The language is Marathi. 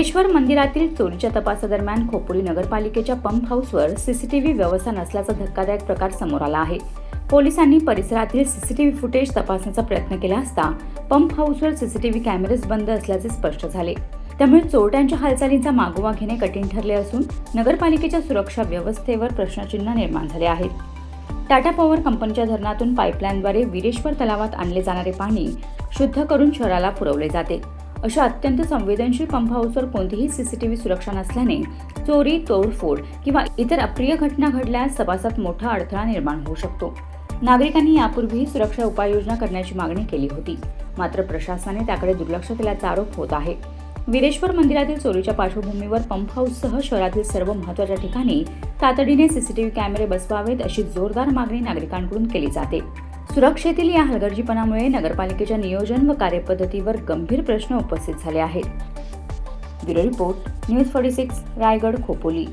वीरेश्वर मंदिरातील चोरीच्या तपासादरम्यान खोपोली नगरपालिकेच्या पंप हाऊसवर सीसीटीव्ही व्यवस्था नसल्याचा धक्कादायक प्रकार समोर आला आहे। पोलिसांनी परिसरातील सीसीटीव्ही फुटेज तपासण्याचा प्रयत्न केला असता पंप हाऊसवर सीसीटीव्ही कॅमेरेज बंद असल्याचे स्पष्ट झाले। त्यामुळे चोरट्यांच्या हालचालींचा मागोवा घेणे कठीण ठरले असून नगरपालिकेच्या सुरक्षा व्यवस्थेवर प्रश्नचिन्ह निर्माण झाले आहेत। टाटा पॉवर कंपनीच्या धरणातून पाईपलाईनद्वारे वीरेश्वर तलावात आणले जाणारे पाणी शुद्ध करून शहराला पुरवले जाते। अशा अत्यंत संवेदनशील पंप हाऊसवर कोणतीही सीसीटीव्ही सुरक्षा नसल्याने चोरी, तोडफोड किंवा इतर अप्रिय घटना घडल्यास तपासात मोठा अडथळा निर्माण होऊ शकतो। नागरिकांनी यापूर्वीही सुरक्षा उपाययोजना करण्याची मागणी केली होती, मात्र प्रशासनाने त्याकडे दुर्लक्ष केल्याचा आरोप होत आहे। वीरेश्वर मंदिरातील चोरीच्या पार्श्वभूमीवर पंप हाऊससह शहरातील सर्व महत्त्वाच्या ठिकाणी तातडीने सीसीटीव्ही कॅमेरे बसवावेत अशी जोरदार मागणी नागरिकांकडून केली जाते। सुरक्षेतील या हलगर्जीपणामुळे नगरपालिकेच्या नियोजन व कार्यपद्धतीवर गंभीर प्रश्न उपस्थित झाले आहेत। Bureau report, news 46, Raigad, Khopoli.